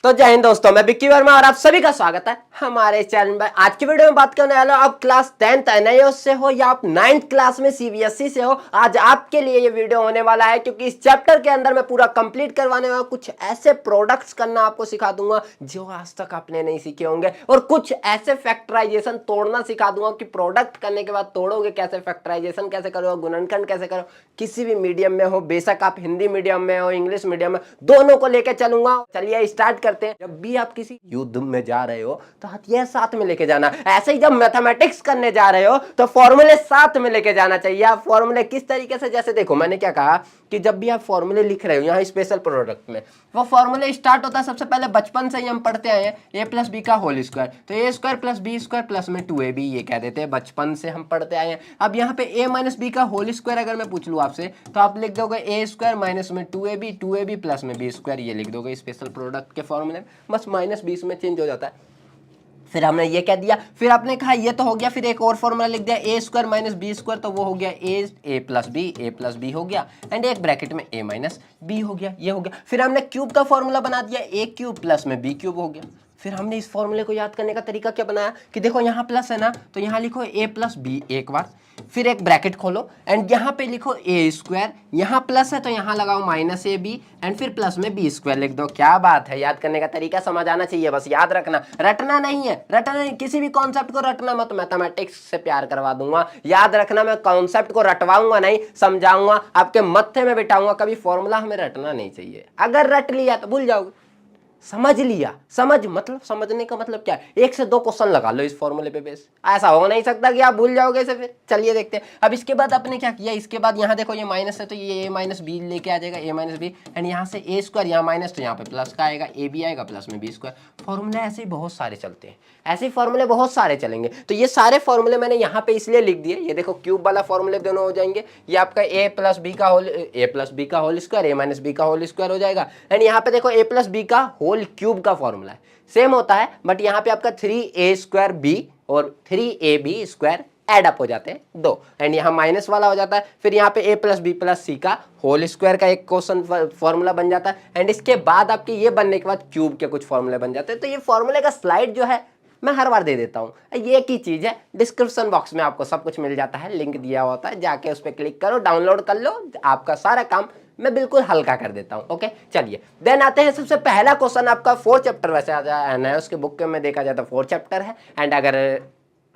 तो जय हिंद दोस्तों, मैं विक्की वर्मा और आप सभी का स्वागत है हमारे चैनल में। आज की वीडियो में बात करने वाला हूं, आप क्लास 10th एनआईओएस से हो या आप 9th क्लास में सीबीएसई से हो, आज आपके लिए ये वीडियो होने वाला है क्योंकि इस चैप्टर के अंदर मैं पूरा कंप्लीट करवाने वाला कुछ ऐसे प्रोडक्ट्स करना आपको सिखा दूंगा जो आज तक आपने नहीं सीखे होंगे, और कुछ ऐसे फैक्टराइजेशन तोड़ना सिखा दूंगा कि प्रोडक्ट करने के बाद तोड़ोगे कैसे, फैक्टराइजेशन कैसे करो, गुणनखंड कैसे करो। किसी भी मीडियम में हो, बेशक आप हिंदी मीडियम में हो, इंग्लिश मीडियम में, दोनों को लेकर चलूंगा। चलिए स्टार्ट करते हैं। जब भी आप किसी युद्ध में जा रहे हो तो हथियार साथ में लेके जाना। ऐसे ही जब मैथमेटिक्स करने जा रहे हो तो फॉर्मूले साथ में लेके जाना चाहिए। आप फॉर्मूले किस तरीके से, जैसे देखो मैंने क्या कहा कि जब भी आप फॉर्मूले लिख रहे हो यहाँ स्पेशल प्रोडक्ट में, वो फॉर्मूले स्टार्ट होता है सबसे पहले बचपन से ही हम पढ़ते आए हैं, ए प्लस बी का होल स्क्वायर, तो A square plus B square plus में 2ab, ये कह देते हैं, बचपन से हम पढ़ते आए हैं। अब यहाँ पे a माइनस बी का होल स्क्वायर अगर मैं पूछ लूँ आपसे तो आप लिख दोगे ए स्क्वायर माइनस में 2ab प्लस में बी स्क्वायर, ये लिख दोगे स्पेशल प्रोडक्ट के फॉर्मूले में, बस माइनस बीस में चेंज हो जाता है। फिर हमने ये कह दिया, फिर आपने कहा ये तो हो गया, फिर एक और फॉर्मूला लिख दिया ए स्क्वायर माइनस बी स्क्वायर, तो वो हो गया ए प्लस बी हो गया, एंड एक ब्रैकेट में ए माइनस बी हो गया, ये हो गया। फिर हमने क्यूब का फॉर्मूला बना दिया, ए क्यूब प्लस में बी क्यूब हो गया। फिर हमने इस फॉर्मूले को याद करने का तरीका क्या बनाया कि देखो यहाँ प्लस है ना, तो यहाँ लिखो ए प्लस बी एक बार, फिर एक ब्रैकेट खोलो एंड यहाँ पे लिखो ए स्क्वायर, यहाँ प्लस है तो यहाँ लगाओ माइनस ए बी, एंड फिर प्लस में बी स्क्वायर लिख दो। क्या बात है, याद करने का तरीका समझ आना चाहिए, बस याद रखना, रटना नहीं है, रटना नहीं, किसी भी कॉन्सेप्ट को रटना मत। मैथमेटिक्स से प्यार करवा दूंगा, याद रखना, मैं कॉन्सेप्ट को रटवाऊंगा नहीं, समझाऊंगा, आपके मत्थे में बिठाऊंगा। कभी फॉर्मूला हमें रटना नहीं चाहिए, अगर रट लिया तो भूल जाओगे। समझ लिया, समझ मतलब, समझने का मतलब क्या है, एक से दो क्वेश्चन लगा लो इस फॉर्मूले पे बेस, ऐसा हो नहीं सकता कि आप भूल जाओगे इसे। फिर चलिए देखते हैं। अब इसके बाद आपने क्या किया, इसके बाद यहाँ देखो ये माइनस है तो ये ए माइनस बी लेके आ जाएगा, ए माइनस बी, एंड यहाँ से ए स्क्वायर, यहाँ माइनस तो यहाँ पे प्लस का आएगा, ए बी आएगा प्लस में बी स्क्वायर। फॉर्मूले ऐसे ही बहुत सारे चलते हैं, ऐसे ही फॉर्मूले बहुत सारे चलेंगे। तो ये सारे फॉर्मूले मैंने यहाँ पे इसलिए लिख दिए, ये देखो क्यूब वाला फॉर्मूले दोनों हो जाएंगे, ये आपका ए प्लस बी का होल स्क्वायर, ए माइनस बी का होल स्क्वायर हो जाएगा, एंड यहाँ पे देखो ए प्लस बी का होल क्यूब का फॉर्मूला है, सेम होता है, बट यहाँ पे आपका 3a स्क्वायर बी और 3ab स्क्वायर एड अप हो जाते हैं दो, एंड यहाँ माइनस वाला हो जाता है। फिर यहाँ पे a प्लस बी प्लस सी का होल स्क्वायर का एक क्वेश्चन फॉर्मूला बन जाता है, एंड इसके बाद आपके ये बनने के बाद क्यूब के कुछ फॉर्मूले बन जाते हैं। तो ये फॉर्मूले का स्लाइड जो है मैं हर बार दे देता हूँ, ये एक ही चीज़ है, डिस्क्रिप्शन बॉक्स में आपको सब कुछ मिल जाता है, लिंक दिया होता है, जाके उस पर क्लिक करो, डाउनलोड कर लो, आपका सारा काम मैं बिल्कुल हल्का कर देता हूँ। ओके चलिए, देन आते हैं सबसे पहला क्वेश्चन आपका 4 चैप्टर, वैसे आ जाए ना उसके बुक में देखा जाए तो 4 चैप्टर है, एंड अगर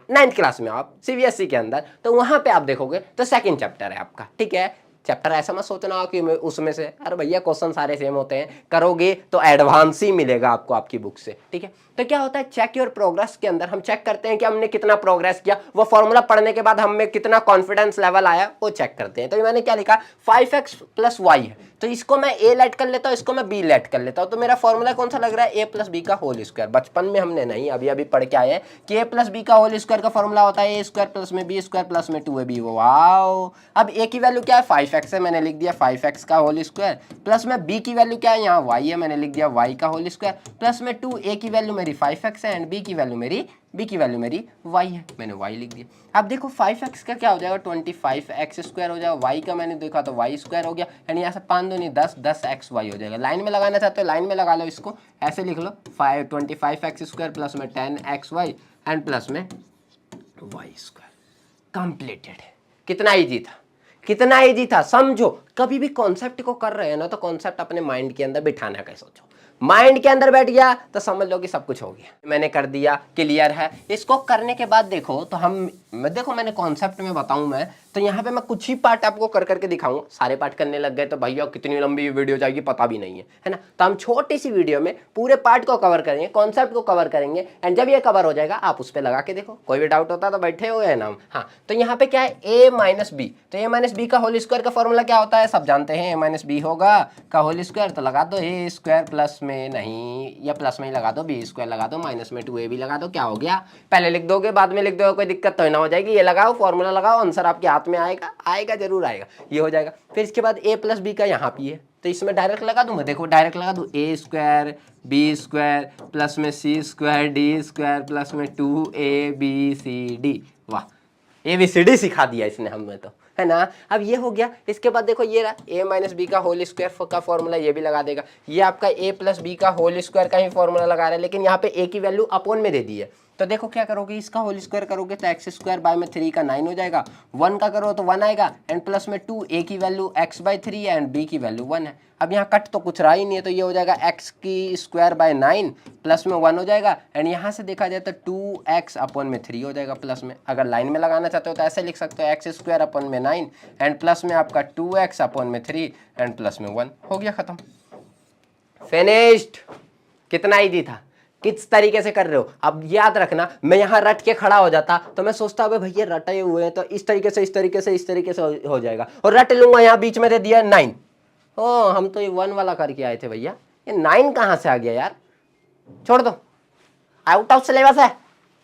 9th क्लास में आप सीबीएसई के अंदर तो वहाँ पे आप देखोगे तो 2nd चैप्टर है आपका, ठीक है। चैप्टर ऐसा मत सोचना हो कि उसमें से, अरे भैया क्वेश्चन सारे सेम होते हैं, करोगे तो एडवांस ही मिलेगा आपको आपकी बुक से, ठीक है। तो क्या होता है, चेक योर प्रोग्रेस के अंदर हम चेक करते हैं कि हमने कितना प्रोग्रेस किया, वो फॉर्मूला पढ़ने के बाद हमें कितना कॉन्फिडेंस लेवल आया वो चेक करते हैं। तो मैंने क्या लिखा, 5x प्लस वाई है, तो इसको मैं a लेट कर लेता हूँ, इसको मैं b लेट कर लेता हूँ, तो मेरा फॉर्मूला कौन सा लग रहा है, a प्लस बी का होल स्क्वायर। बचपन में हमने नहीं, अभी अभी पढ़ के आए हैं कि a प्लस बी का होल स्क्वायर का फॉर्मूला होता है a स्क्वायर प्लस में बी स्क्वायर प्लस में 2ab। वाओ, अब a की वैल्यू क्या है, 5x है, मैंने लिख दिया 5x का होल स्क्वायर, प्लस में b की वैल्यू क्या है, यहाँ y है, मैंने लिख दिया y का होल स्क्वायर, प्लस में 2, a की वैल्यू मेरी 5x है, एंड b की वैल्यू मेरी y है, मैंने y लिख दिया। अब देखो 5x का क्या हो जाएगा, 25x स्क्वायर हो जाएगा, y का मैंने देखा तो y स्क्वायर हो गया, एंड यहाँ से 5 दूनी 10, 10xy हो जाएगा। लाइन में लगाना चाहते हो लाइन में लगा लो, इसको ऐसे लिख लो, 25x स्क्वायर प्लस में 10xy एंड प्लस में y स्क्वायर। कंप्लीटेड। कितना ईजी था, कितना ईजी था, समझो। कभी भी कॉन्सेप्ट को कर रहे हैं ना तो कॉन्सेप्ट अपने माइंड के अंदर बिठाना का सोचो, माइंड के अंदर बैठ गया तो समझ लो कि सब कुछ हो गया। मैंने कर दिया, क्लियर है। इसको करने के बाद देखो तो देखो मैंने कॉन्सेप्ट में बताऊं मैं तो यहाँ पे मैं कुछ ही पार्ट आपको कर करके दिखाऊंगा। सारे पार्ट करने लग गए तो भैया कितनी लंबी वीडियो जाएगी पता भी नहीं है ना। तो हम छोटी सी वीडियो में पूरे पार्ट को कवर करेंगे, कॉन्सेप्ट को कवर करेंगे, एंड जब ये कवर हो जाएगा आप उस पर लगा के देखो। कोई भी डाउट होता तो बैठे हुए हैं ना हम। हाँ, तो यहाँ पे क्या है, a माइनस बी, तो a माइनस बी का होल स्क्वायर का फॉर्मूला क्या होता है, सब जानते हैं, a माइनस बी होगा का होल स्क्वायर, तो लगा दो a स्क्वायर प्लस में नहीं, या प्लस में ही लगा दो, बी स्क्वायर लगा दो, माइनस में 2ab लगा दो, क्या हो गया। पहले लिख दोगे बाद में लिख दोगे, कोई दिक्कत तो ना हो जाएगी। ये लगाओ, फॉर्मूला लगाओ, आंसर आपके हाथ में आएगा, आएगा जरूर आएगा, ये हो जाएगा। फिर इसके बाद a प्लस बी का यहाँ पे है तो इसमें डायरेक्ट लगा दूँ मैं, देखो डायरेक्ट लगा दूँ, a square B square plus में C square D square plus में 2abcd। वाह, ABCD सिखा दिया इसने हमें तो, है ना। अब ये हो गया, इसके बाद देखो ये रहा a माइनस बी का होल स्क्वायर का फॉर्मूला, ये भी लगा देगा। ये आपका a प्लस बी का होल स्क्वायर का ही फॉर्मूला लगा रहा है, लेकिन यहाँ पे a की वैल्यू अपॉन में दे दी है। तो देखो क्या करोगे, इसका होल स्क्वायर करोगे तो एक्स स्क्वायर बाय में 3 का 9 हो जाएगा, 1 का करो तो 1 आएगा, एंड प्लस में 2, a की वैल्यू x बाई 3 है एंड b की वैल्यू 1 है। अब यहाँ कट तो कुछ रहा ही नहीं है, तो ये हो जाएगा x की स्क्वायर बाय 9 प्लस में 1 हो जाएगा, एंड यहाँ से देखा जाए तो 2x अपॉन में 3 हो जाएगा प्लस में। अगर लाइन में लगाना चाहते हो तो ऐसे लिख सकते हो, एक्स स्क्वायर अपॉन में 9 एंड प्लस में आपका 2x अपॉन में 3 एंड प्लस में 1। हो गया खत्म, फिनिश्ड। कितना ईजी था, किस तरीके से कर रहे हो। अब याद रखना, मैं यहाँ रट के खड़ा हो जाता तो मैं सोचता अबे भैया रटे हुए हैं तो इस तरीके से इस तरीके से हो जाएगा, और रट लूंगा, यहाँ बीच में दे दिया 9। ओ हम तो ये 1 वाला करके आए थे भैया, ये 9 कहाँ से आ गया यार। छोड़ दो, आउट ऑफ सिलेबस है,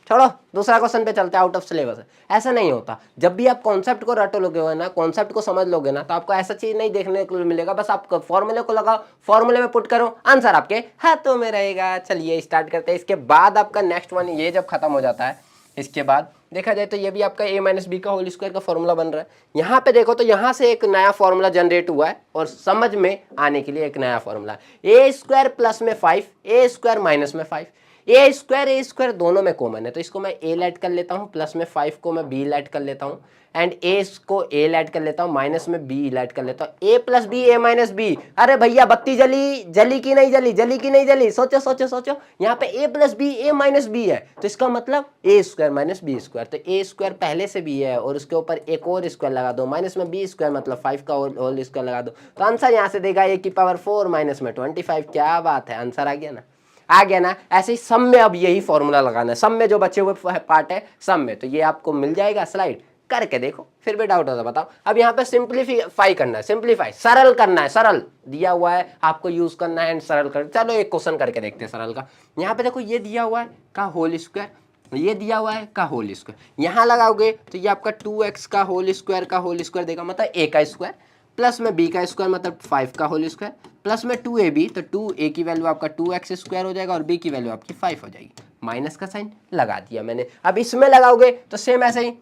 छोड़ो, दूसरा क्वेश्चन पे चलते हैं। आउट ऑफ सिलेबस है, ऐसा नहीं होता। जब भी आप कॉन्सेप्ट को रट लोगे ना, कॉन्सेप्ट को समझ लोगे ना, तो आपको ऐसा चीज नहीं देखने को मिलेगा। बस आप फॉर्मूले को लगाओ, फॉर्मूले में पुट करो, आंसर आपके हाथों में रहेगा। चलिए स्टार्ट करते हैं। इसके बाद आपका नेक्स्ट वन, ये जब खत्म हो जाता है, इसके बाद देखा जाए तो ये भी आपका a माइनस बी का होल स्क्वायर का फॉर्मूला बन रहा है। यहाँ पे देखो तो यहाँ से एक नया फॉर्मूला जनरेट हुआ है, और समझ में आने के लिए एक नया फॉर्मूला है। a स्क्वायर प्लस में 5, a स्क्वायर माइनस में 5, ए स्क्वायर दोनों में कॉमन है, तो इसको मैं a ऐड कर लेता हूँ, प्लस में 5 को मैं b ऐड कर लेता हूँ, एंड a को a ऐड कर लेता हूँ, माइनस में b ऐड कर लेता हूँ। a plus B, a minus B. अरे भैया बत्ती जली कि नहीं जली, जली कि नहीं जली, सोचो सोचो सोचो। यहाँ पे a plus B, a minus B है, तो इसका मतलब a square minus B square, तो a स्क्वायर पहले से भी है और उसके ऊपर एक और स्क्वायर लगा दो, माइनस में b स्क्वायर मतलब 5 का होल स्क्वायर लगा दो, तो आंसर यहाँ से देगा a की पावर 4 माइनस में 25। क्या बात है, आंसर आ गया ना, आ गया ना। ऐसे ही सम में अब यही फॉर्मूला लगाना है, सम में जो बचे हुए पार्ट है सम में, तो ये आपको मिल जाएगा। स्लाइड करके देखो, फिर भी डाउट होता बताओ। अब यहाँ पे सिंप्लीफाई करना है, सिंप्लीफाई सरल करना है, सरल दिया हुआ है आपको यूज करना है एंड सरल कर। चलो एक क्वेश्चन करके देखते हैं सरल का। यहाँ पे देखो ये दिया हुआ है का होल स्क्वायर, ये दिया हुआ है का होल स्क्वायर, यहाँ लगाओगे तो ये आपका 2x का होल स्क्वायर देगा, मतलब a का स्क्वायर, प्लस में b का स्क्वायर मतलब 5 का होल स्क्वायर, प्लस में 2ab, तो 2a की वैल्यू आपका 2x स्क्वायर हो जाएगा और b की वैल्यू आपकी 5 हो जाएगी। माइनस का साइन लगा दिया मैंने। अब इसमें लगाओगे तो सेम ऐसे ही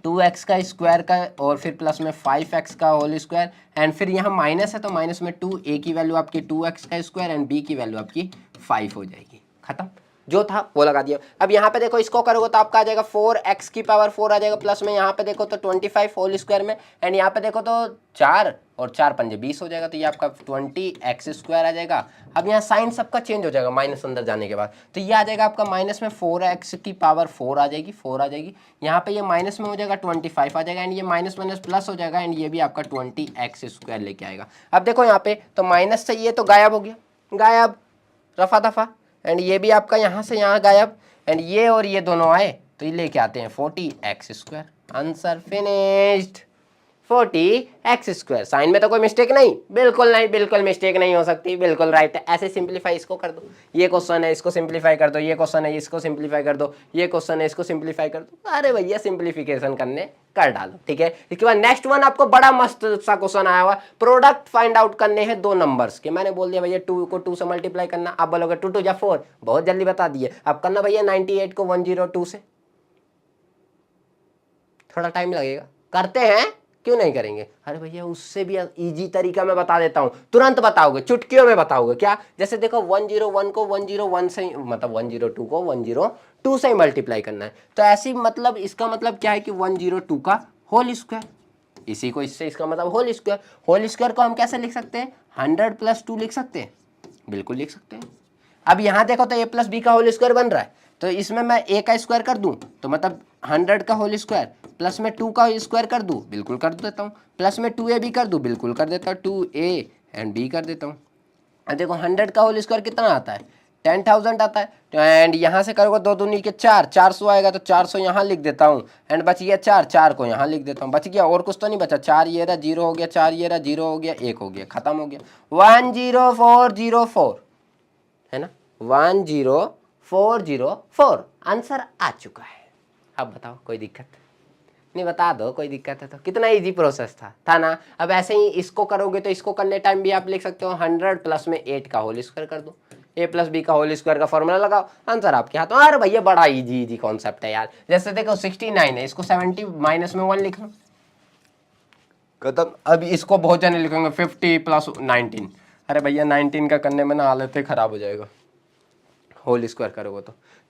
2x का स्क्वायर का और फिर प्लस में 5x का होल स्क्वायर, एंड फिर यहाँ माइनस है तो माइनस में 2a की वैल्यू आपकी 2x का स्क्वायर एंड b की वैल्यू आपकी 5 हो जाएगी। खत्म, जो था वो लगा दिया। अब यहाँ पे देखो इसको करोगे तो आपका आ जाएगा 4x की पावर 4 आ जाएगा, प्लस में यहाँ पे देखो तो 25 होल स्क्वायर में, एंड यहाँ पे देखो तो 4 और 4 पंजे 20 हो जाएगा, तो ये आपका 20x स्क्वायर आ जाएगा। अब यहाँ साइन सबका चेंज हो जाएगा माइनस अंदर जाने के बाद, तो ये आ जाएगा आपका माइनस में 4x की पावर 4 आ जाएगी, 4 आ जाएगी। यहाँ पे ये माइनस में हो जाएगा 25 आ जाएगा, एंड ये माइनस माइनस प्लस हो जाएगा, एंड ये भी आपका 20x स्क्वायर लेके आएगा। अब देखो यहाँ पे तो माइनस से ये तो गायब हो गया, गायब, रफा दफा, एंड ये भी आपका यहाँ से यहाँ गायब, एंड ये और ये दोनों आए तो ये लेके आते हैं 40x square. Answer finished, 40x square. Sine में तो कोई मिस्टेक नहीं, बिल्कुल नहीं, बिल्कुल मिस्टेक नहीं हो सकती, बिल्कुल राइट है। ऐसे सिंप्लीफाई इसको कर दो, ये क्वेश्चन है इसको सिंप्लीफाई कर दो, ये क्वेश्चन है इसको सिंप्लीफाई कर दो, ये क्वेश्चन है इसको सिंप्लीफाई कर दो। अरे भैया सिंप्लीफिकेशन करने कर डालो, ठीक है। इसके बाद नेक्स्ट वन आपको बड़ा मस्त सा क्वेश्चन आया हुआ, प्रोडक्ट फाइंड आउट करने हैं दो नंबर्स के। मैंने बोल दिया भैया 2 को 2 से मल्टीप्लाई करना, आप बोलोगे 2 2 4, बहुत जल्दी बता दिए। अब करना भैया 98 को 102 से, थोड़ा टाइम लगेगा, करते हैं, क्यों नहीं करेंगे। अरे भैया उससे भी इजी तरीका मैं बता देता हूं, तुरंत बताओगे, चुटकियों में बताओगे। क्या, जैसे देखो 101 को 101 से, मतलब 102 को 102 से मल्टीप्लाई करना है, तो ऐसी मतलब इसका मतलब क्या है कि 102 का होल स्क्वायर, इसी को इससे इसका मतलब होल स्क्वायर। होल स्क्वायर को हम कैसे लिख सकते हैं, 100 + 2 लिख सकते हैं, बिल्कुल लिख सकते हैं। अब यहाँ देखो तो a + b का होल स्क्वायर बन रहा है, तो इसमें मैं a का स्क्वायर कर दूं तो मतलब 100 का होल स्क्वायर, प्लस में 2 का स्क्वायर कर दूं, बिल्कुल कर देता हूँ, प्लस में 2ab कर दूं, बिल्कुल कर देता हूँ, 2a एंड b कर देता हूँ। अब देखो 100 का होल स्क्वायर कितना आता है, 10,000 आता है, एंड यहाँ से करोगे 2 दूनी के 4, 400 आएगा, तो 400 यहाँ लिख देता हूँ, एंड बच गया 4, 4 को यहाँ लिख देता हूँ, बच गया और कुछ तो नहीं बचा। 4 ये रहा, 0 हो गया, 4 ये रहा, 0 हो गया, 1 हो गया, खत्म हो गया। 10404 है ना, 10404 आंसर आ चुका है। अब बताओ कोई दिक्कत नहीं, बता दो कोई दिक्कत है तो। कितना इजी प्रोसेस था ना। अब ऐसे ही इसको करोगे तो इसको करने टाइम भी आप लिख सकते हो 100 प्लस में 8 का होल स्क्वायर कर दो, a + b का होल स्क्वायर का फॉर्मूला लगाओ, आंसर आपके हाथों। अरे भैया बड़ा इजी कॉन्सेप्ट है यार। जैसे देखो 69 है, इसको 70 माइनस में 1 लिख लो, खत्म। अब इसको बहुत जने लिखेंगे 50 प्लस 19। अरे भैया 19 का करने में ना हालत खराब हो जाएगा, होल स्क्वायर करोगे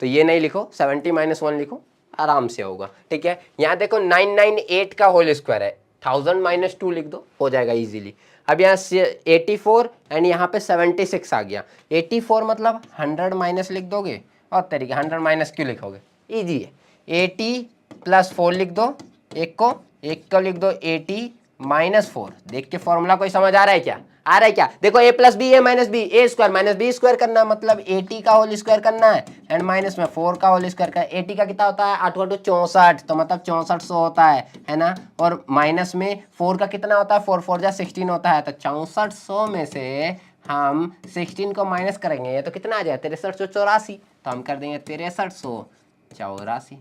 तो ये नहीं लिखो, 70 माइनस 1 लिखो, आराम से होगा। ठीक है, यहाँ देखो 998 का होल स्क्वायर है, 1000 माइनस 2 लिख दो, हो जाएगा इजीली। अब यहाँ 84 एंड यहाँ पे 76 आ गया। 84 मतलब 100 माइनस लिख दोगे, और तरीके 100 माइनस क्यों लिखोगे, इजी है। 80 प्लस 4 लिख दो, एक को लिख दो 80 माइनस 4। देख के फॉर्मूला कोई समझ आ रहा है क्या, आ रहा है क्या? देखो a plus B A minus B, A square minus B square करना है, मतलब 80 का होल स्क्वायर करना है एंड माइनस में 4 का होल स्क्वायर करना है। 80 का कितना होता है, 8 8 64, तो मतलब 6400 होता है ना। और माइनस में 4 का कितना होता है, 4 4 जा 16 होता है, तो 6400 में से हम 16 को माइनस करेंगे तो कितना आ जाए, 6384, तो हम कर देंगे 6384,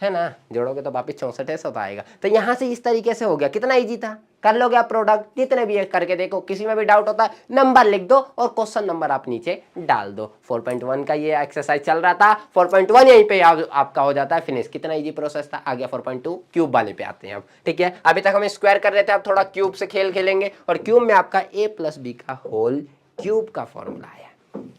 है ना। जोड़ोगे तो वापिस 6400 आएगा। तो यहाँ से इस तरीके से हो गया, कितना इजी था, कर लोगे आप प्रोडक्ट, कितने भी करके देखो। किसी में भी डाउट होता है नंबर लिख दो और क्वेश्चन नंबर आप नीचे डाल दो। 4.1 का ये एक्सरसाइज चल रहा था, 4.1 यहीं पे आपका हो जाता है फिनिश। कितना इजी प्रोसेस था, आ गया 4.2 क्यूब वाले पे आते हैं अब। ठीक है, अभी तक हम स्क्वायर कर रहे थे, अब थोड़ा क्यूब से खेलेंगे, और क्यूब में आपका a प्लस बी का होल क्यूब का फॉर्मूला है।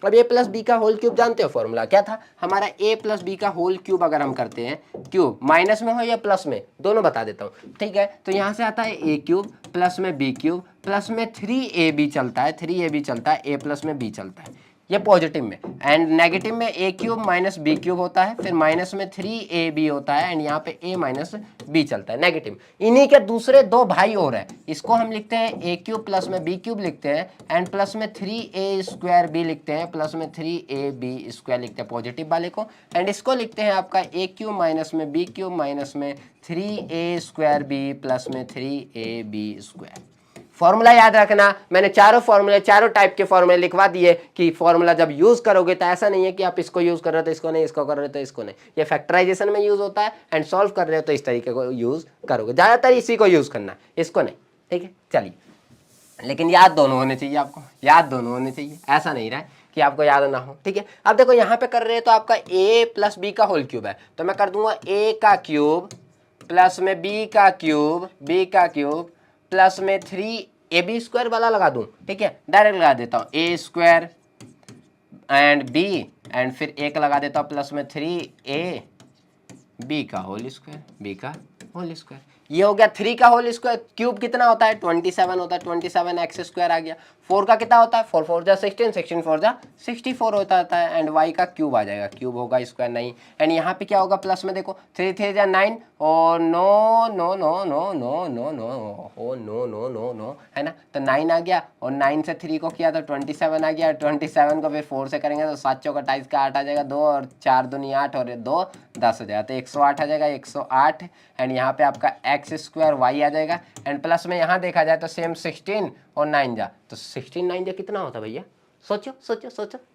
अब a प्लस बी का होल क्यूब जानते हो फॉर्मूला क्या था हमारा, a प्लस बी का होल क्यूब अगर हम करते हैं, क्यूब माइनस में हो या प्लस में, दोनों बता देता हूँ। ठीक है, तो यहाँ से आता है a क्यूब प्लस में b क्यूब प्लस में 3ab चलता है, 3ab चलता है, a प्लस में b चलता है, ये पॉजिटिव में। एंड नेगेटिव में a cube minus B cube होता है, फिर माइनस में 3ab होता है, एंड यहाँ पे a माइनस b चलता है नेगेटिव। इन्हीं के दूसरे दो भाई और है, इसको हम लिखते हैं a क्यूब प्लस में b क्यूब लिखते हैं, एंड प्लस में 3a स्क्वायर b लिखते हैं, प्लस में 3ab स्क्वायर लिखते हैं पॉजिटिव वाले को, एंड इसको लिखते हैं आपका a क्यूब माइनस में b क्यूब माइनस में 3a स्क्वायर b प्लस में 3ab स्क्वायर। फॉर्मूला याद रखना, मैंने चारों टाइप के फॉर्मूले लिखवा दिए कि फॉर्मूला जब यूज करोगे तो ऐसा नहीं है कि आप इसको यूज कर रहे हो तो इसको नहीं, इसको कर रहे हो तो इसको नहीं। ये फैक्टराइजेशन में यूज होता है, एंड सॉल्व कर रहे हो तो इस तरीके को यूज करोगे, ज्यादातर इसी को यूज करना, इसको नहीं। ठीक है, चलिए, लेकिन याद दोनों होने चाहिए आपको, याद दोनों होने चाहिए, ऐसा नहीं रहा कि आपको याद ना हो। ठीक है, अब देखो यहाँ पे कर रहे हैं तो आपका a प्लस बी का होल क्यूब है, तो मैं कर दूंगा a का क्यूब प्लस में b का क्यूब प्लस में 3ab स्क्वायर वाला लगा दूं। ठीक है, डायरेक्ट लगा देता हूँ a square and b, and फिर एक लगा देता हूँ प्लस में 3ab का होल स्क्वायर, ये हो गया 3 का होल स्क्वायर। क्यूब कितना होता है, 27 होता है, 27 एक्स स्क्वायर आ गया। 4 का कितना होता है, 4 4 जा 16, 16 4 जा 64 होता है, एंड y का क्यूब आ जाएगा, क्यूब होगा स्क्वायर नहीं। एंड यहाँ पे क्या होगा, प्लस में देखो 3 3 जा 9, और नो, है ना, तो 9 आ गया, और 9 से 3 को किया तो 27 आ गया, 27 को फिर 4 से करेंगे तो 7 चौका 28 का 8 आ जाएगा, 2 और 4 दूनी 8 और 2 10 हो जाएगा, तो 108 आ जाएगा, 108। एंड यहाँ पे आपका एक्स स्क्वायर वाई आ जाएगा, एंड प्लस में यहाँ देखा जाए तो सेम 16 और 9 जा, तो 16 9 जा कितना होता है भैया, सोचो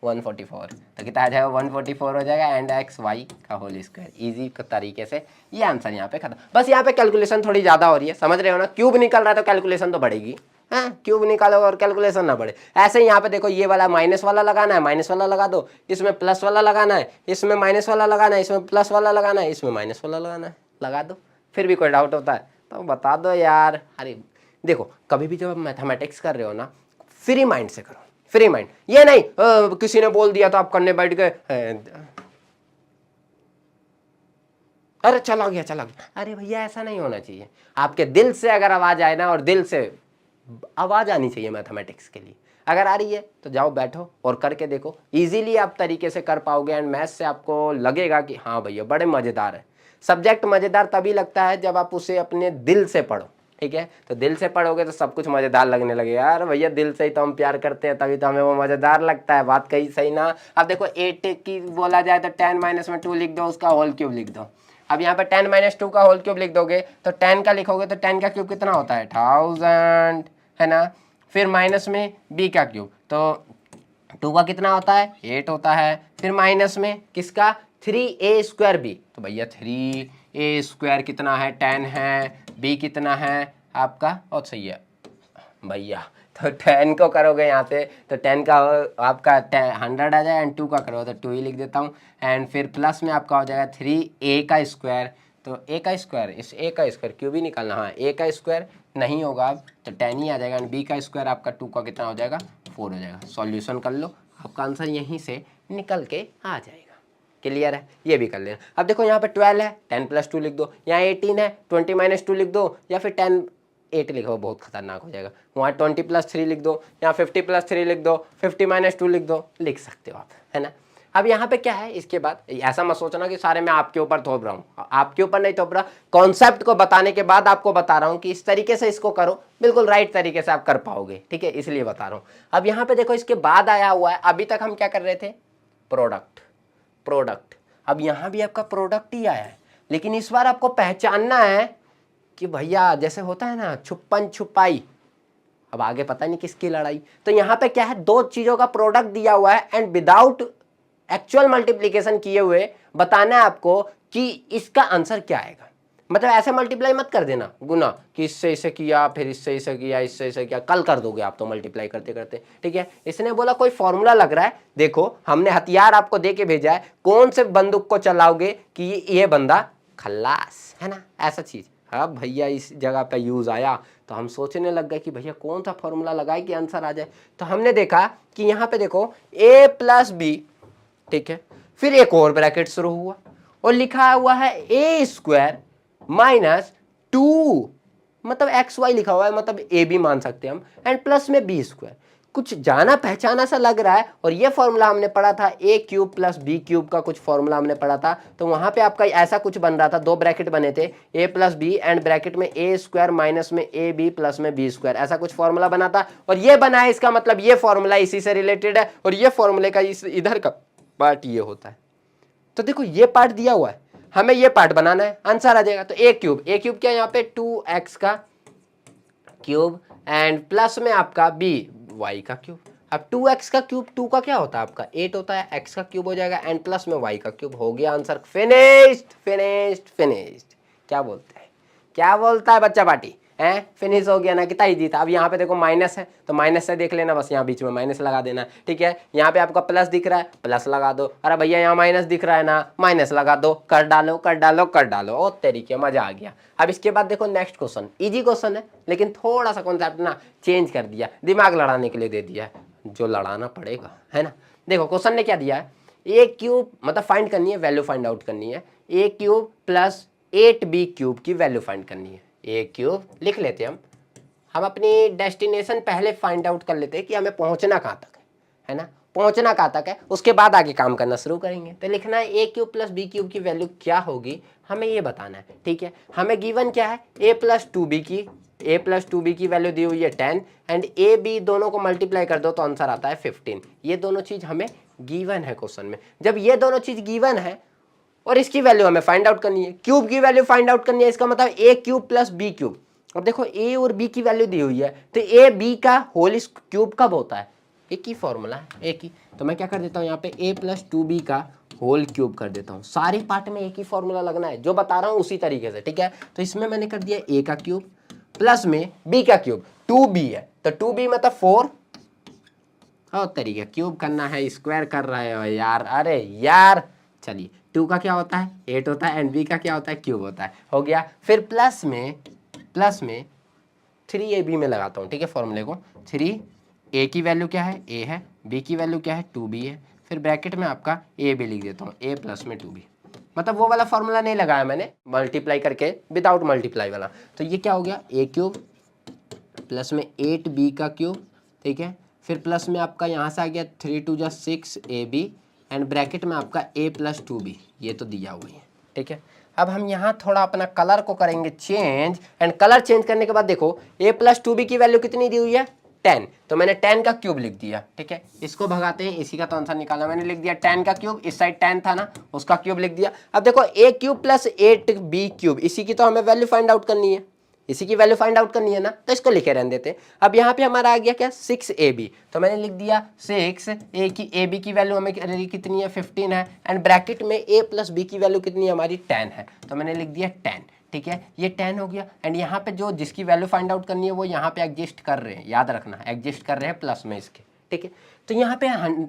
144, तो कितना आ जाएगा 144 हो जाएगा, एंड एक्स वाई का होल स्क्वायर। इजी तरीके से ये आंसर यहाँ पे खत्म। बस यहाँ पे कैलकुलेशन थोड़ी ज़्यादा हो रही है, समझ रहे हो ना, क्यूब निकल रहा है तो कैलकुलेशन तो बढ़ेगी, हाँ, क्यूब निकालो और कैलकुलेशन ना बढ़े। ऐसे ही यहाँ पे देखो, ये वाला माइनस वाला लगाना है, माइनस वाला लगा दो, इसमें प्लस वाला लगाना है, इसमें माइनस वाला लगाना है, इसमें प्लस वाला लगाना है, इसमें माइनस वाला लगाना है, लगा दो। फिर भी कोई डाउट होता है तो बता दो यार। अरे देखो, कभी भी जब आप मैथमेटिक्स कर रहे हो ना, फ्री माइंड से करो, फ्री माइंड, ये नहीं किसी ने बोल दिया तो आप करने बैठ गए, अरे चला गया। अरे भैया ऐसा नहीं होना चाहिए, आपके दिल से अगर आवाज आए ना, और दिल से आवाज आनी चाहिए मैथमेटिक्स के लिए। अगर आ रही है तो जाओ बैठो और करके देखो, इजीली आप तरीके से कर पाओगे, एंड मैथ्स से आपको लगेगा कि हाँ भैया बड़े मजेदार है। सब्जेक्ट मजेदार तभी लगता है जब आप उसे अपने दिल से पढ़ो। ठीक है, तो दिल से पढ़ोगे तो सब कुछ मजेदार लगने लगे। यार भैया दिल से ही तो हम प्यार करते हैं, तभी तो हमें वो मजेदार लगता है। बात कही सही ना। अब देखो 8 की बोला जाए तो 10 माइनस में 2 लिख दो, उसका होल क्यूब लिख दो। अब यहाँ पे 10 माइनस 2 का होल क्यूब लिख दोगे तो 10 का लिखोगे तो 10 का क्यूब कितना होता है, 1000, है ना। फिर माइनस में b का क्यूब, तो 2 का कितना होता है, 8 होता है। फिर माइनस में किसका, 3a स्क्वायर b, तो भैया 3a स्क्वायर कितना है, 10 है। b कितना है आपका, और सही है भैया, तो 10 को करोगे यहाँ पे तो 10 का आपका 100 आ जाए, एंड 2 का करोगे तो 2 ही लिख देता हूँ। एंड फिर प्लस में आपका हो जाएगा 3a का स्क्वायर तो a का स्क्वायर, इस a का स्क्वायर क्यूब ही निकालना, हाँ a का स्क्वायर नहीं होगा अब तो 10 ही आ जाएगा, एंड b का स्क्वायर आपका 2 का कितना हो जाएगा 4 हो जाएगा। सॉल्यूशन कर लो, आपका आंसर यहीं से निकल के आ जाएगा। क्लियर है, ये भी कर लेना। अब देखो यहाँ पे 12 है, 10 + 2 लिख दो, यहाँ 18 है, 20 - 2 लिख दो, या फिर 10 8 लिखो, बहुत खतरनाक हो जाएगा। वहाँ 20 + 3 लिख दो, यहाँ 50 + 3 लिख दो, 50 - 2 लिख दो, लिख सकते हो आप, है ना। अब यहाँ पे क्या है, इसके बाद ऐसा मत सोचना कि सारे मैं आपके ऊपर थोप रहा हूँ, आपके ऊपर नहीं थोप रहा, कॉन्सेप्ट को बताने के बाद आपको बता रहा हूँ कि इस तरीके से इसको करो, बिल्कुल राइट तरीके से आप कर पाओगे, ठीक है, इसलिए बता रहा हूँ। अब यहाँ पे देखो इसके बाद आया हुआ है, अभी तक हम क्या कर रहे थे, प्रोडक्ट। अब यहाँ भी आपका प्रोडक्ट ही आया है, लेकिन इस बार आपको पहचानना है कि भैया जैसे होता है ना छुपन छुपाई, अब आगे पता नहीं किसकी लड़ाई। तो यहाँ पे क्या है, दो चीजों का प्रोडक्ट दिया हुआ है एंड विदाउट एक्चुअल मल्टीप्लीकेशन किए हुए बताना है आपको कि इसका आंसर क्या आएगा। मतलब ऐसे मल्टीप्लाई मत कर देना गुना कि इससे इसे किया, फिर इससे इसे किया, इससे इसे किया, कल कर दोगे आप तो मल्टीप्लाई करते करते, ठीक है। इसने बोला कोई फॉर्मूला लग रहा है, देखो हमने हथियार आपको दे के भेजा है, कौन से बंदूक को चलाओगे कि ये बंदा खल्लास, है ना, ऐसा चीज। अब भैया इस जगह पे यूज आया तो हम सोचने लग गए कि भैया कौन सा फॉर्मूला लगाए कि आंसर आ जाए। तो हमने देखा कि यहाँ पे देखो a + b, ठीक है, फिर एक और ब्रैकेट शुरू हुआ और लिखा हुआ है a² - 2, मतलब XY लिखा हुआ है, मतलब a भी मान सकते हैं हम, एंड प्लस में b²। कुछ जाना पहचाना सा लग रहा है, और ये फॉर्मूला हमने पढ़ा था a³ + b³ का, कुछ फॉर्मूला हमने पढ़ा था। तो वहां पे आपका ऐसा कुछ बन रहा था, दो ब्रैकेट बने थे, a + b एंड ब्रैकेट में a² माइनस में ab प्लस में b², ऐसा कुछ फॉर्मूला बना था। और ये बना है, इसका मतलब ये फॉर्मूला इसी से रिलेटेड है, और ये फॉर्मूले का इधर का पार्ट ये होता है। तो देखो ये पार्ट दिया हुआ है, हमें ये पार्ट बनाना है, आंसर आ जाएगा। तो a³ क्या है यहाँ पे 2x का क्यूब एंड प्लस में आपका y का क्यूब। अब 2x का क्यूब, 2 का क्या होता है आपका 8 होता है, x का क्यूब हो जाएगा एंड प्लस में y का क्यूब, हो गया आंसर। फिनिश्ड। क्या बोलते हैं, क्या बोलता है बच्चा पार्टी, है फिनिश हो गया ना, कितना ही जीता। अब यहाँ पे देखो माइनस है तो माइनस से देख लेना, बस यहाँ बीच में माइनस लगा देना, ठीक है। यहाँ पे आपका प्लस दिख रहा है, प्लस लगा दो, अरे भैया यहाँ माइनस दिख रहा है ना, माइनस लगा दो, कर डालो। ओ तरीके, मजा आ गया। अब इसके बाद देखो नेक्स्ट क्वेश्चन, इजी क्वेश्चन है लेकिन थोड़ा सा कॉन्सेप्ट ना चेंज कर दिया, दिमाग लड़ाने के लिए दे दिया है, जो लड़ाना पड़ेगा, है ना। देखो क्वेश्चन ने क्या दिया है, a³ मतलब फाइंड करनी है, वैल्यू फाइंड आउट करनी है, a³ + 8b³ की वैल्यू फाइंड करनी है। a³ लिख लेते हम अपनी डेस्टिनेशन पहले फाइंड आउट कर लेते हैं कि हमें पहुंचना कहाँ तक है ना, पहुंचना कहाँ तक है, उसके बाद आगे काम करना शुरू करेंगे। तो लिखना है a³ + b³ की वैल्यू क्या होगी, हमें ये बताना है, ठीक है। हमें गिवन क्या है, a + 2b की वैल्यू दी हुई है 10 एंड a b दोनों को मल्टीप्लाई कर दो तो आंसर आता है 15। ये दोनों चीज हमें गिवन है क्वेश्चन में। जब ये दोनों चीज गिवन है और इसकी वैल्यू हमें फाइंड आउट करनी है, क्यूब की वैल्यू फाइंड आउट करनी है, इसका मतलब a³ + b³। अब देखो a और b की वैल्यू दी हुई है, तो a b का होल क्यूब कब होता है, एक ही फॉर्मूला है, एक ही। तो मैं क्या कर देता हूँ यहाँ पे a + 2b का होल क्यूब कर देता हूँ, सारे पार्ट में एक ही फॉर्मूला लगना है, जो बता रहा हूँ उसी तरीके से, ठीक है। तो इसमें मैंने कर दिया a का क्यूब प्लस में b का क्यूब, 2b है तो 2b मतलब 4, और तरीके क्यूब करना है, स्क्वायर कर रहे हो यार, अरे यार। चलिए 2 का क्या होता है 8 होता है एंड b का क्या होता है क्यूब होता है, हो गया। फिर प्लस में 3ab में लगाता हूँ, ठीक है फॉर्मूले को। 3a की वैल्यू क्या है a है, b की वैल्यू क्या है 2b है, फिर ब्रैकेट में आपका a भी लिख देता हूँ, a प्लस में 2b। मतलब वो वाला फॉर्मूला नहीं लगाया मैंने मल्टीप्लाई करके, विदाउट मल्टीप्लाई वाला। तो ये क्या हो गया a³ प्लस में 8b का क्यूब, ठीक है। फिर प्लस में आपका यहाँ से आ गया 3 × 2 = 6ab एंड ब्रैकेट में आपका a + 2b, ये तो दिया हुआ है, ठीक है। अब हम यहाँ थोड़ा अपना कलर को करेंगे चेंज, एंड कलर चेंज करने के बाद देखो a + 2b की वैल्यू कितनी दी हुई है 10, तो मैंने 10 का क्यूब लिख दिया, ठीक है। इसको भगाते हैं, इसी का तो आंसर निकाला, मैंने लिख दिया 10 का क्यूब, इस साइड 10 था ना, उसका क्यूब लिख दिया। अब देखो a³ + 8b³, इसी की तो हमें वैल्यू फाइंड आउट करनी है, इसी की वैल्यू फाइंड आउट करनी है ना, तो इसको लिखे रहने देते हैं। अब यहाँ पे हमारा आ गया क्या 6ab, तो मैंने लिख दिया 6a की ab की वैल्यू हमें कितनी है 15 है एंड ब्रैकेट में a + b की वैल्यू कितनी है हमारी 10 है, तो मैंने लिख दिया 10, ठीक है। ये 10 हो गया एंड यहाँ पे जो जिसकी वैल्यू फाइंड आउट करनी है वो यहाँ पे एग्जिस्ट कर रहे हैं, याद रखना एग्जिस्ट कर रहे हैं प्लस में इसके, ठीक है। तो यहाँ पे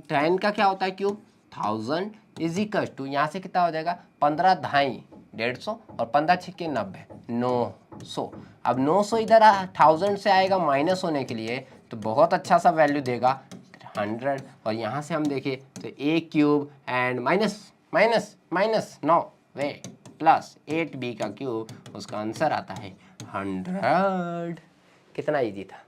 10 का क्या होता है क्यूब 1000 = यहाँ से कितना हो जाएगा 15 ढाई 150 और 15 छिक्के 90, 900। अब 900 इधर 1000 से आएगा माइनस होने के लिए, तो बहुत अच्छा सा वैल्यू देगा 100। और यहाँ से हम देखें तो a cube and minus minus minus 9 way plus 8b का क्यूब, उसका आंसर आता है 100। कितना इजी था।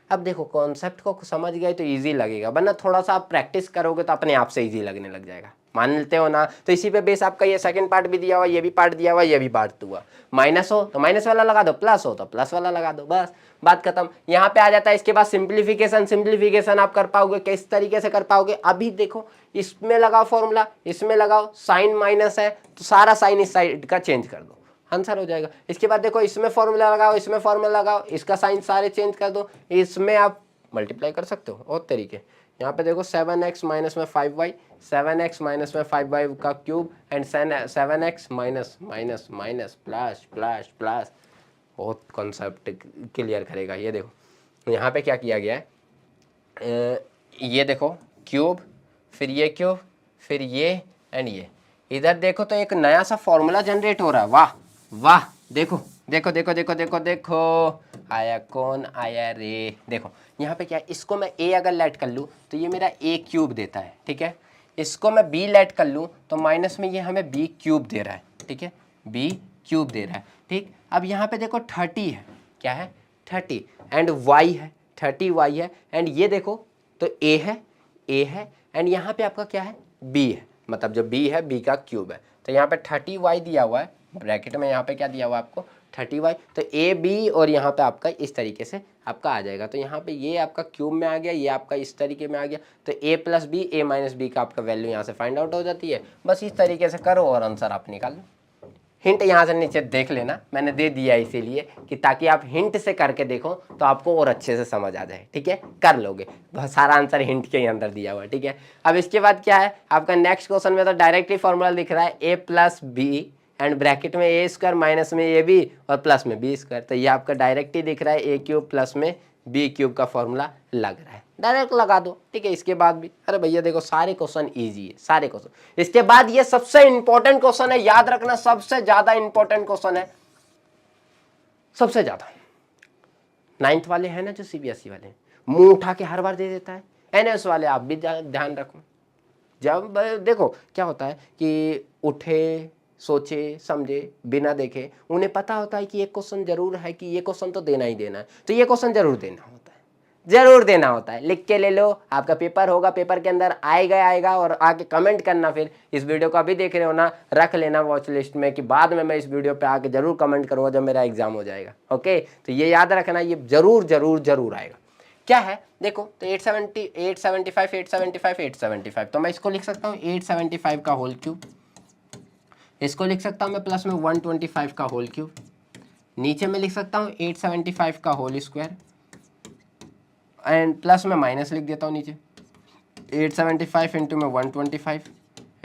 अब देखो कॉन्सेप्ट को समझ गए तो इजी लगेगा, वरना थोड़ा सा आप प्रैक्टिस करोगे तो अपने आप से इजी लगने लग जाएगा। मान लेते हो ना, तो इसी पे बेस आपका ये सेकंड पार्ट भी दिया हुआ, ये भी पार्ट दिया हुआ, ये भी पार्ट हुआ। माइनस हो तो माइनस वाला लगा दो, प्लस हो तो प्लस वाला लगा दो, बस बात खत्म। यहाँ पे आ जाता है इसके बाद सिंप्लीफिकेशन। सिंप्लीफिकेशन आप कर पाओगे, किस तरीके से कर पाओगे, अभी देखो इसमें लगाओ फॉर्मूला, इसमें लगाओ, साइन माइनस है तो सारा साइन इस साइड का चेंज कर दो, आंसर हो जाएगा। इसके बाद देखो इसमें फॉर्मूला लगाओ, इसमें फॉर्मूला लगाओ, इसका साइन सारे चेंज कर दो, इसमें आप मल्टीप्लाई कर सकते हो और तरीके। यहाँ पे देखो 7x माइनस में 5y, 7x माइनस में 5y का cube and 7x minus minus minus plus plus plus, बहुत कॉन्सेप्ट क्लियर करेगा। ये देखो यहाँ पे क्या किया गया है, ये देखो क्यूब, फिर ये क्यूब, फिर ये एंड ये, इधर देखो तो एक नया सा फॉर्मूला जनरेट हो रहा है। वाह वाह, देखो देखो देखो देखो देखो देखो, आया कौन आया रे। देखो यहाँ पे क्या है, इसको मैं a अगर लेट कर लूँ तो ये मेरा a क्यूब देता है, ठीक है। इसको मैं b लेट कर लूँ तो माइनस में ये हमें b क्यूब दे रहा है, ठीक है, b क्यूब दे रहा है, ठीक। अब यहाँ पे देखो 30 है, क्या है 30 एंड y है, 30y है एंड ये देखो तो a है एंड यहाँ पे आपका क्या है b है, मतलब जो b है b का क्यूब है। तो यहाँ पे 30y दिया हुआ है, ब्रैकेट में यहाँ पे क्या दिया हुआ है आपको 30y, तो ए बी और यहाँ पे आपका इस तरीके से आपका आ जाएगा। तो यहाँ पे ये आपका क्यूब में आ गया, ये आपका इस तरीके में आ गया, तो a plus B, a minus B का आपका वैल्यू यहाँ से फाइंड आउट हो जाती है। बस इस तरीके से करो और आंसर आप निकाल लो। हिंट यहाँ से नीचे देख लेना, मैंने दे दिया इसीलिए कि ताकि आप हिंट से करके देखो तो आपको और अच्छे से समझ आ जाए, ठीक है, कर लोगे। बहुत सारा आंसर हिंट के ही अंदर दिया हुआ है, ठीक है। अब इसके बाद क्या है आपका नेक्स्ट क्वेश्चन में, तो डायरेक्टली फॉर्मूला दिख रहा है a plus B and bracket में ए स्क्वायर माइनस में ए बी और प्लस में बी स्क्वायर। तो ये आपका डायरेक्ट ही दिख रहा है, ए क्यूब प्लस में बी क्यूब का फॉर्मूला लग रहा है, डायरेक्ट लगा दो, ठीक है। इसके बाद भी अरे भैया देखो सारे क्वेश्चन इजी है, सारे क्वेश्चन। इसके बाद ये सबसे इंपॉर्टेंट क्वेश्चन है, याद रखना, सबसे ज्यादा इंपॉर्टेंट क्वेश्चन है, सबसे ज्यादा। 9th वाले हैं ना जो सीबीएसई वाले, मुंह उठा के हर बार दे देता है। एनएस वाले आप भी ध्यान रखो, जब देखो क्या होता है कि उठे सोचे समझे बिना देखे, उन्हें पता होता है कि ये क्वेश्चन जरूर है, कि ये क्वेश्चन तो देना ही देना है, तो ये क्वेश्चन जरूर देना होता है, जरूर देना होता है। लिख के ले लो, आपका पेपर होगा, पेपर के अंदर आएगा और आके कमेंट करना। फिर इस वीडियो को अभी देख रहे हो ना, रख लेना वॉच लिस्ट में कि बाद में मैं इस वीडियो पे आके जरूर कमेंट करूँगा जब मेरा एग्जाम हो जाएगा, ओके। तो ये याद रखना, ये जरूर जरूर जरूर आएगा। क्या है देखो, तो 870 875 875 875, तो मैं इसको लिख सकता हूँ 875 का होल क्यूब, इसको लिख सकता हूँ मैं प्लस में 125 का होल क्यूब, नीचे में लिख सकता हूँ 875 का होल स्क्वायर एंड प्लस में माइनस लिख देता हूँ नीचे 875 इंटू में 125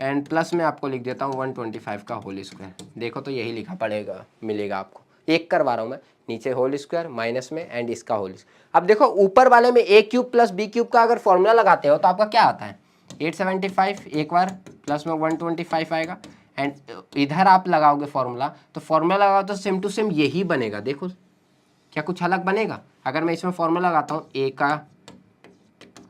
एंड प्लस में आपको लिख देता हूँ 125 का होल स्क्वायर। देखो तो यही लिखा पड़ेगा, मिलेगा आपको, एक करवा रहा हूँ मैं, नीचे होल स्क्वायर माइनस में एंड इसका होल स्क्वायर। अब देखो ऊपर वाले में a cube plus b cube का अगर फॉर्मूला लगाते हो तो आपका क्या आता है 875 एक बार प्लस में 125 आएगा एंड इधर आप लगाओगे फॉर्मूला, तो फॉर्मूला लगाओ तो सेम टू सेम यही बनेगा। देखो क्या कुछ अलग बनेगा, अगर मैं इसमें फॉर्मूला लगाता हूँ a का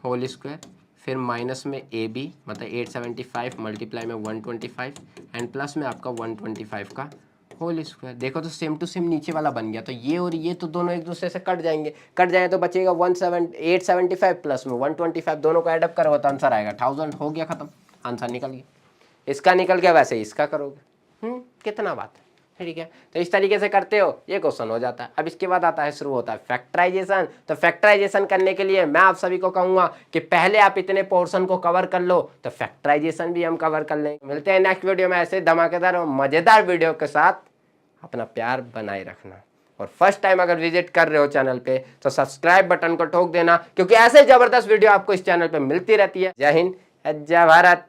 होल स्क्वायर फिर माइनस में ए बी, मतलब 875 मल्टीप्लाई में 125 एंड प्लस में आपका 125 का होल स्क्वायर। देखो तो सेम टू सेम नीचे वाला बन गया, तो ये और ये तो दोनों एक दूसरे से कट जाएंगे, कट जाए तो बचेगा 875 प्लस में 125, दोनों को एडअप करो तो आंसर आएगा 1000। हो गया खत्म, आंसर निकल गया। इसका निकल गया, वैसे इसका करोगे, कितना बात है, ठीक है। तो इस तरीके से करते हो, ये क्वेश्चन हो जाता है। अब इसके बाद आता है, शुरू होता है फैक्टराइजेशन। तो फैक्टराइजेशन करने के लिए मैं आप सभी को कहूंगा कि पहले आप इतने पोर्शन को कवर कर लो, तो फैक्टराइजेशन भी हम कवर कर लेंगे। मिलते हैं नेक्स्ट वीडियो में ऐसे धमाकेदार और मजेदार वीडियो के साथ। अपना प्यार बनाए रखना और फर्स्ट टाइम अगर विजिट कर रहे हो चैनल पे तो सब्सक्राइब बटन को ठोक देना, क्योंकि ऐसे जबरदस्त वीडियो आपको इस चैनल पे मिलती रहती है। जय हिंद, जय भारत।